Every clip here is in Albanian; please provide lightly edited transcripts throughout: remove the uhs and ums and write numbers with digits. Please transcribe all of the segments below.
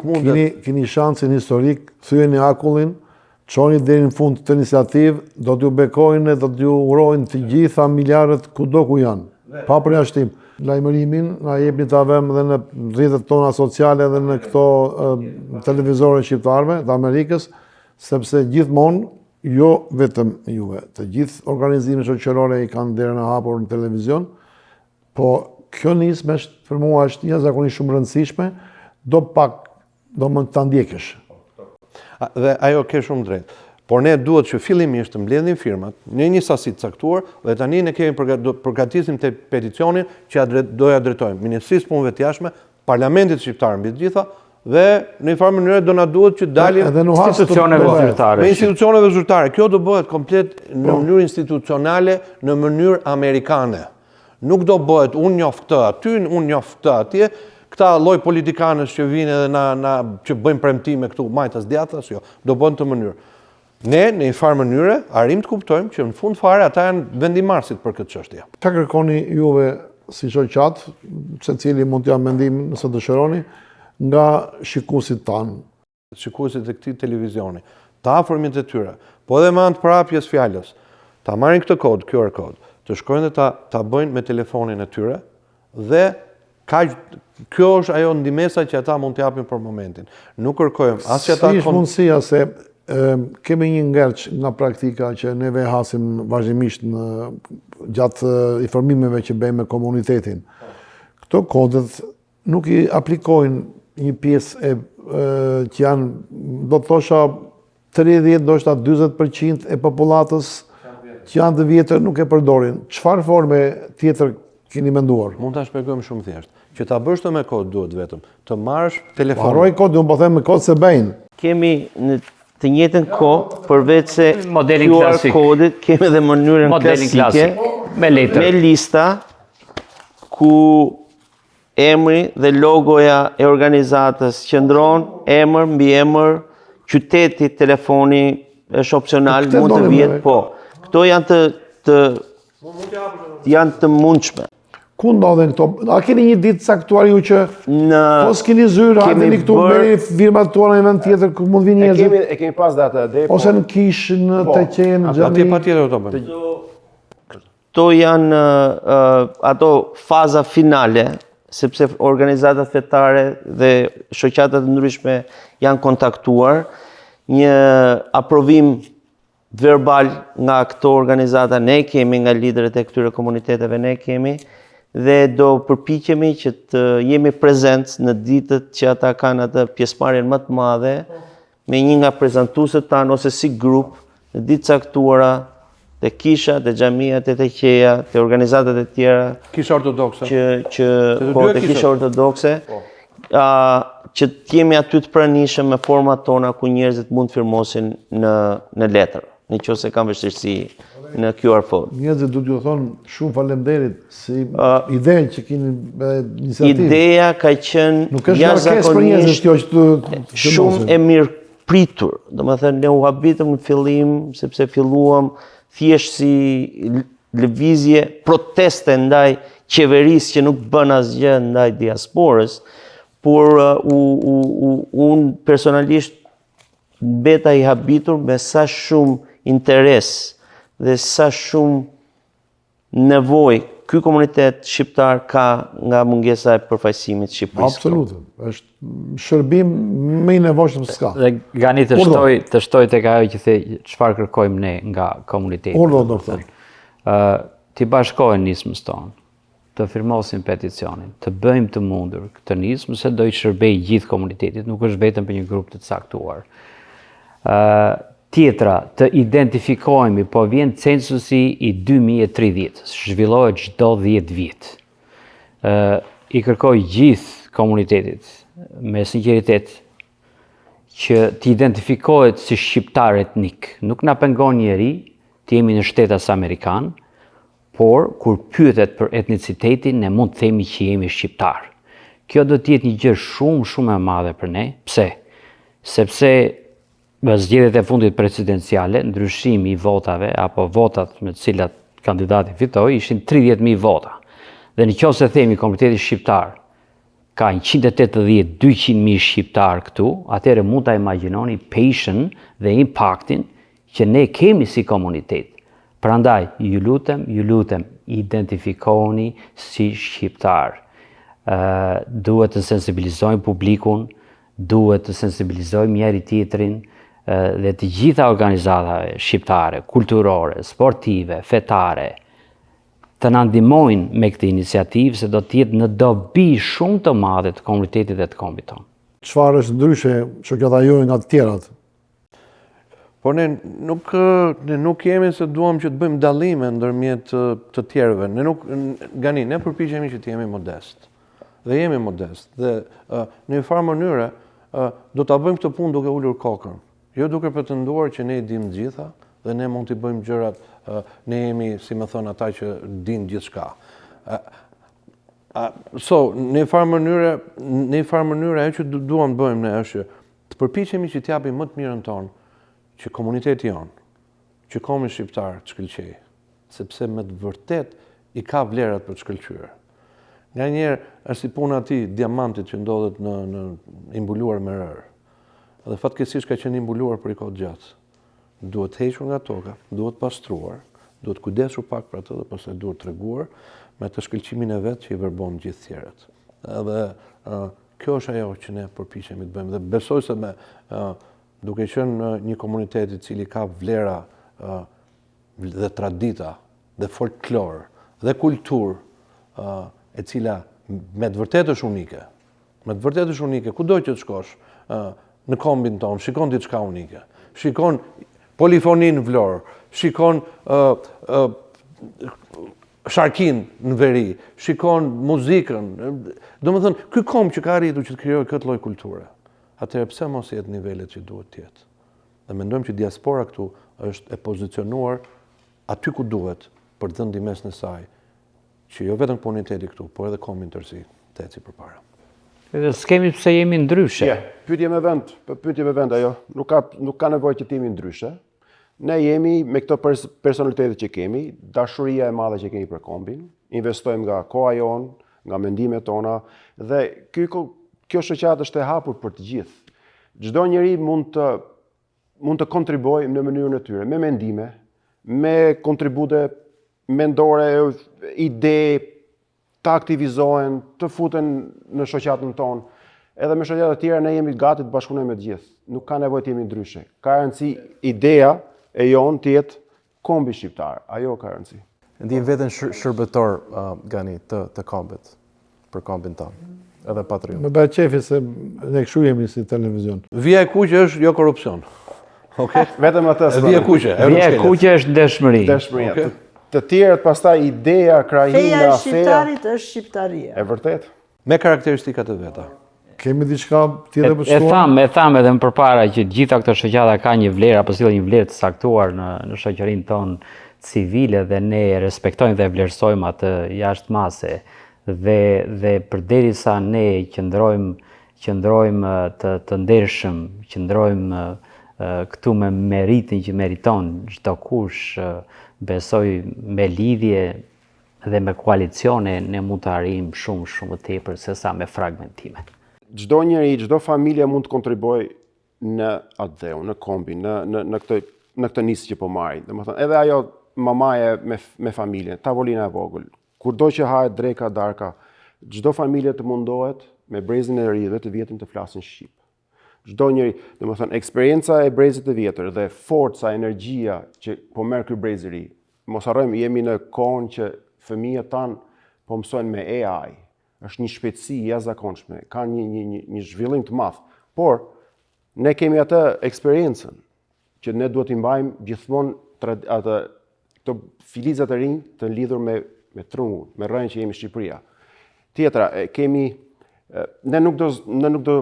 nuk mund keni shansin historik, thyeni akullin, çoni deri në fund të iniciativë, do t'ju bekojnë, do t'ju urojnë të gjitha miljarët kudo ku janë, pa përjashtim. Lajmërimin na jepni ta vëmë dhe në rrjetet tona sociale dhe në këto televizore shqiptarëve të Amerikës, sepse gjithmonë, jo vetëm juve, të gjithë organizimet shoqërore i kanë derën e hapur në televizion, po kjo nismë për mua është jashtëzakonisht shumë rëndësishme, do më ta ndjekësh. Dhe ajo ke shumë drejt. Por ne duhet që fillimisht të mbledhim firmat në një sasi të caktuar dhe tani ne kemi përgatisim të peticionin që doja drejtojmë Ministrisë Punëve të Jashtme, Parlamentit Shqiptar mbi të gjitha dhe në një farë mënyrë do na duhet që dalim institucioneve zyrtare. Me institucioneve zyrtare. Kjo do bëhet komplet në mënyrë institucionale, në mënyrë amerikane. Nuk do bëhet unë njoh këtë aty, unë njoh këtë atje. Këta lloj politikanës që vinë edhe që bëjmë premtime këtu majtas djathtas, jo, do bën të mënyrë. Ne, në një farë mënyre, arrim të kuptojmë që në fund fare ata janë vendimarrësit për këtë çështje. Çfarë kërkoni juve si shoqat, secili mund t'ja mendim nëse dëshironi, nga shikuesit tanë? Shikuesit e këtij televizioni, të afërmit e tyre, po edhe me anë të parapjes fjalës, ta marrin këtë kod, QR kod, të shkojnë dhe ta bëjnë me telefonin e tyre dhe kjo është ajo ndihmesa që ata mund t'japin për momentin. Nuk kërkojmë as që ata si është mundësia se kemi një ngërç nga praktika që neve hasim vazhdimisht gjatë informimeve që bëjmë me komunitetin. Këto kodet nuk i aplikojnë një pjesë që janë, do të thosha 30, do shta 40% e popullatës që janë të vjetër nuk e përdorin. Çfarë forme tjetër keni menduar? Mund ta shpjegojmë shumë thjesht. Që ta bësh të me kod duhet vetëm të marrësh telefon. Harroj kod, unë po them me kod se bëjnë. Kemi në të njëjtën kohë, përveç se modelin klasik, kodit, kemi edhe mënyrën klasike me letër, me lista ku emri dhe logoja e organizatës qëndron, emër mbi emër, qyteti, telefoni është opsional, mund të vjetë, po. Këto janë të mundshme. Ku ndodhen këto? A keni një ditë caktuar ju që po s'keni zyrë, hajteni këtu bëni firmat tuana në vend tjetër ku mund vinë njerëzit? E kemi pas data depo. Ose në Kish, në Teqen, në Xhami. Atje patjetër do bëjmë. Këto janë ato faza finale, sepse organizatat fetare dhe shoqatat ndryshme janë kontaktuar. Një aprovim verbal nga këto organizata ne kemi, nga liderët e këtyre komuniteteve ne kemi, dhe do përpiqemi që të jemi prezent në ditët që ata kanë atë pjesëmarrjen më të madhe me një nga prezantuesët tanë ose si grup në ditë caktuara te kisha, te xhamia, te teqeja, te organizatat e tjera. Kisha ortodokse. Po, te kisha ortodokse. Që të jemi aty të pranishëm me format tona ku njerëzit mund të firmosin në letër, nëse kanë vështirësi në QR code. Njerëzit do t'ju thonë shumë faleminderit si idenë që keni iniciativë. Ideja ka qenë jashtëzakonisht shumë e mirë pritur. Domethënë ne u habitëm në fillim sepse filluam thjesht si lëvizje proteste ndaj qeverisë që nuk bën asgjë ndaj diasporës, por unë personalisht beta i habitur me sa shumë interes dhe sa shumë nevojë ky komunitet shqiptar ka nga mungesa e përfaqësimit të Shqipërisë. Absolut. Është shërbim më i nevojshëm s'ka. Dhe Gani të shtoj tek ajo që the çfarë kërkojmë ne nga komuniteti. Urdhë do të thonë. Ti bashkohen nismës tonë, të firmosim peticionin, të bëjmë të mundur këtë nismë se do i shërbej gjithë komunitetit, nuk është vetëm për një grup të caktuar. Tjetra, të identifikojmë, po vjen censusi i 2030, zhvillohet çdo 10 vjet. I kërkoj gjithë komunitetit me sinqeritet që të identifikohet si shqiptar etnik. Nuk na pengon njeri të jemi në shtetas amerikan, por kur pyetet për etnicitetin ne mund të themi që jemi shqiptar. Kjo do të jetë një gjë shumë e madhe për ne. Pse? Sepse zgjedhjet e fundit presidenciale, ndryshimi i votave apo votat me të cilat kandidati fitoi ishin 30.000 vota. Dhe nëse themi komuniteti shqiptar ka 180-200.000 shqiptar këtu, atëherë mund ta imagjinoni peshën dhe impaktin që ne kemi si komunitet. Prandaj, ju lutem, identifikoni si shqiptar. Duhet të sensibilizojmë publikun, duhet të sensibilizojmë njëri tjetrin dhe të gjitha organizatave shqiptare, kulturore, sportive, fetare, të na ndihmojnë me këtë iniciativë se do të jetë në dobi shumë të madhe të komunitetit dhe të kombit tonë. Çfarë është ndryshe shoqata juaj nga të tjerat? Po ne nuk jemi se duam që të bëjmë dallime ndërmjet të tjerëve. Ne përpiqemi që të jemi modest. Dhe jemi modest. Dhe në një farë mënyre do ta bëjmë këtë punë duke ulur kokën. Jo duke pretenduar që ne i dimë gjitha dhe ne mund t'i bëjmë gjërat, ne jemi, si më thon ata që dinë gjithçka. Në një farë mënyre ajo që duam të bëjmë ne është të përpiqemi që t'japim më të mirën tonë që komuniteti jonë, që komi shqiptar të shkëlqej, sepse me të vërtet i ka vlerat për të shkëlqyer. Nga njerë është si puna ati diamantit që ndodhet në imbuluar me rërë. Dhe fatkeqësisht ka qenë imbuluar për i kohë gjatë. Duhet hequr nga toka, duhet pastruar, duhet kujdesur pak për atë dhe pastaj duhet treguar me të shkëlqimin e vet që i verbon gjithë tjerët. Edhe kjo është ajo që ne përpiqemi të bëjmë dhe besoj se duke qenë një komunitet i cili ka vlera dhe tradita dhe folklor dhe kulturë e cila me të vërtetë është unike. Me të vërtetë është unike, kudo që të shkosh në kombin tonë, shikon diçka unike. Shikon polifonin në Vlorë, shikon sharkin në Veri, shikon muzikën. Domethënë, ky komb që ka arritur që të krijojë këtë lloj kulture. Atëherë pse mos jetë nivelet që duhet të jetë? Dhe mendojmë që diaspora këtu është e pozicionuar aty ku duhet për të dhënë mes në saj, që jo vetëm komuniteti këtu, por edhe kombin tërësi të eci përpara. Edhe s'kemi pse jemi ndryshe. Pyetje me vend ajo. Nuk ka nevojë që të jemi ndryshe. Ne jemi me këto personalitetet që kemi, dashuria e madhe që kemi për kombin, investojmë nga koha jonë, nga mendimet tona dhe kjo shoqatë është e hapur për të gjithë. Çdo njeri mund të kontribuojë në mënyrën e tyre, me mendime, me kontribute mendore, ide, të aktivizohen, të futen në shoqatën tonë. Edhe me shoqata të tjera ne jemi gati të bashkëpunojmë me të gjithë. Nuk ka nevojë të jemi ndryshe. Ka rëndësi ideja e jonë të jetë kombi shqiptar. Ajo ka rëndësi. Ndjen veten shërbëtor Gani të kombit, për kombin tonë, edhe patriot. Më bëhet qefi se ne kështu jemi si televizion. Vija e kuqe është jo korrupsion. Okej? Vetëm atë. Vija e kuqe. Vija e kuqe është dëshmëri. Dëshmëria. Të tjerët pastaj ideja, krahina, feja e shqiptarit është shqiptaria. E vërtet. Me karakteristikat e veta. Kemi diçka tjetër për shtuar? E tham edhe më përpara që gjitha këto shoqata ka një vlerë apo sillen një vlerë të saktuar në shoqërinë tonë civile dhe ne respektojmë dhe vlerësojmë atë jashtë mase dhe përderisa ne qëndrojmë të ndershëm, qëndrojmë këtu me meritin që meriton çdo kush, besoj me lidhje dhe me koalicione ne mund të arrijmë shumë më tepër se sa me fragmentime. Çdo njeri, çdo familje mund të kontribuojë në atë dheu, në kombin, në këtë nisë që po marrin. Domethënë, edhe ajo mamaje me familjen, tavolina e vogël, kurdo që hahet dreka, darka, çdo familje të mundohet me brezin e ri dhe të vjetrin të flasin shqip. Çdo njeri, domethënë, eksperienca e brezit të vjetër dhe forca, energjia që po merr ky brez i ri. Mos harrojmë, jemi në kohën që fëmijët tanë po mësojnë me AI. Është një shpejtësi jashtëzakonshme, ka një zhvillim të madh. Por ne kemi atë eksperiencën që ne duhet t'i mbajmë gjithmonë këto filizat e rinj të lidhur me trungun, me rrënjën që jemi Shqipëria. Tjetra, ne nuk do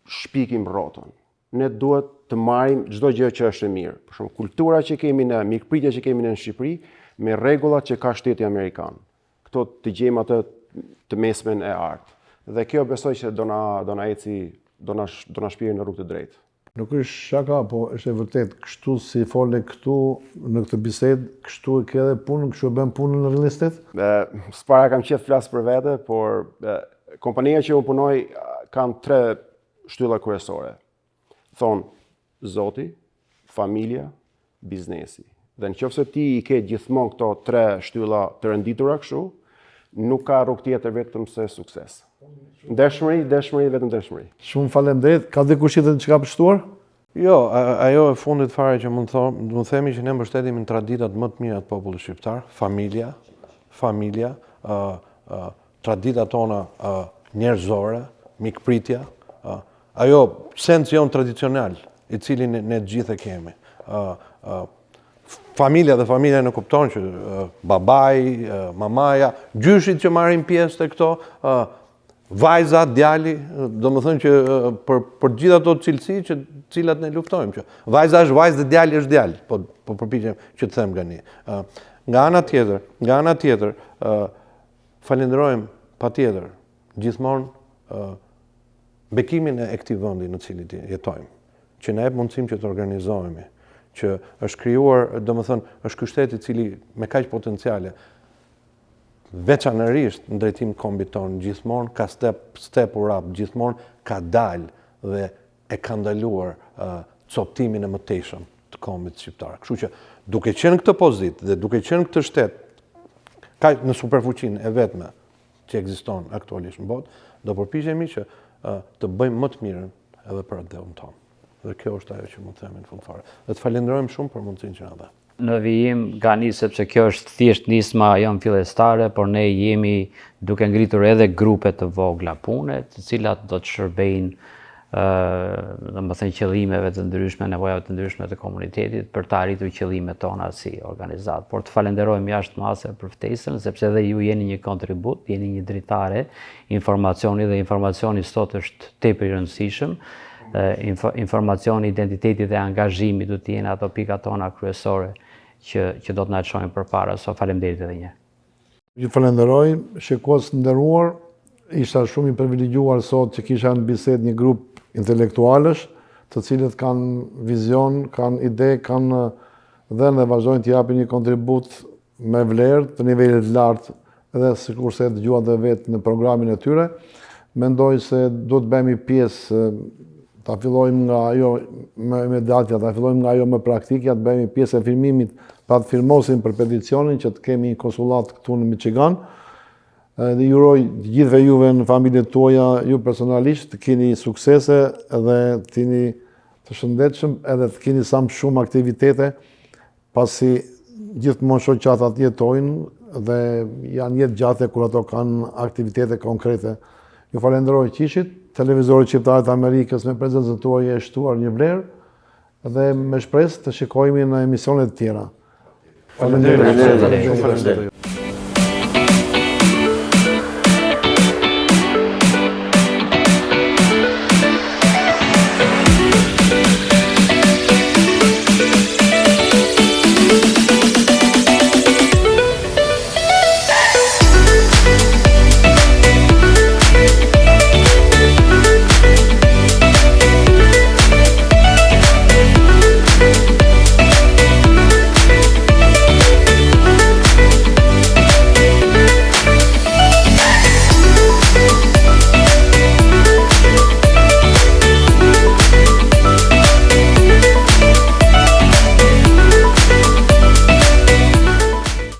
shpikim rrotën. Ne duhet të marrim çdo gjë që është e mirë. Për shembull, kultura që kemi ne, mikpritja që kemi ne në Shqipëri, me rregullat që ka shteti amerikan. Këto të gjejmë atë të mesmen e artë. Dhe kjo besoj që do na shpirë në rrugë të drejtë. Nuk është shaka, po është e vërtet, kështu si fole këtu në këtë bisedë, kështu e ke edhe punën, kështu e bën punën në realitet? S'para kam qef flas për vete, por Kompania që unë punoj kanë 3 shtylla kryesore. Thonë Zoti, familja, biznesi. Dhe nëse ti i ke gjithmonë këto 3 shtylla të renditura kështu, nuk ka rrugë tjetër vetëm se sukses. Dëshmëri, vetëm dëshmëri. Shumë faleminderit. Ka dikush tjetër që ka përshtuar? Jo, ajo e fundit fare që mund themi që ne mbështetemi në traditat më të mira të popullit shqiptar, familja, traditat tona njerëzore, mikpritja, ajo sensi jon tradicional, i cilin ne gjithë e kemi. Familja dhe familja në kupton që babai, mamaja, gjyshit që marrin pjesë të këto, vajza, djali, do më thënë që për gjitha ato cilësi që cilat ne luftojmë, që vajza është vajzë dhe djali është djali, po përpiqem që të them gani. Nga ana tjetër, falenderojmë patjetër gjithmonë bekimin e këtij vendi në cilin jetojmë, që na jep mundësinë që të organizohemi, që është krijuar, domethënë, është ky shtet i cili me kaq potenciale veçanërisht në drejtim të kombit tonë, gjithmonë ka step up, gjithmonë ka dalë dhe e ka ndaluar coptimin e mëtejshëm të kombit shqiptar. Kështu që duke qenë këtë pozitë dhe duke qenë këtë shtet ka në superfuqinë e vetme që ekziston aktualisht në botë, do përpiqemi që të bëjmë më të mirën edhe për atë tonë. Dhe kjo është ajo që mund të themi në fund fare. Dhe të falenderojmë shumë për mundësinë që na dha. Në vijim gani sepse kjo është thjesht nisma jonë fillestare, por ne jemi duke ngritur edhe grupe të vogla pune, të cilat do të shërbejnë domethënë qëllimeve të ndryshme, nevojave të ndryshme të komunitetit për të arritur qëllimet tona si organizatë. Por të falenderojmë jashtë mase për ftesën, sepse edhe ju jeni një kontribut, jeni një dritare informacioni dhe informacioni sot është tepër i rëndësishëm. Informacioni, identiteti dhe angazhimi do të jenë ato pikat tona kryesore që do të na çojnë përpara. So faleminderit edhe një. Ju falenderoj, shikues të nderuar, isha shumë i privilegjuar sot që kisha në bisedë një grup intelektualësh, të cilët kanë vizion, kanë ide, kanë dhe vazhdojnë të japin një kontribut me vlerë të nivelit lartë, edhe sikurse dëgjuat dhe vetë në programin e tyre. Mendoj se do të bëhemi pjesë, ta fillojmë nga ajo me datja, ta fillojmë nga ajo me praktikja, të bëhemi pjesë e firmimit, pa të firmosim për peticionin që të kemi një konsulat këtu në Michigan. Dhe juroj gjithve juve në familjet tuaja, ju personalisht, të keni suksese edhe të jeni të shëndetshëm, edhe të keni sa më shumë aktivitete, pasi gjithmonë shoqatat jetojnë dhe janë jetë gjate kur ato kanë aktivitete konkrete. Ju falenderoj që ishit. Televizori Shqiptar të Amerikës me prezencën tuaj e shtuar një vlerë dhe me shpresë të shikojmë në emisionet tjera. Faleminderit.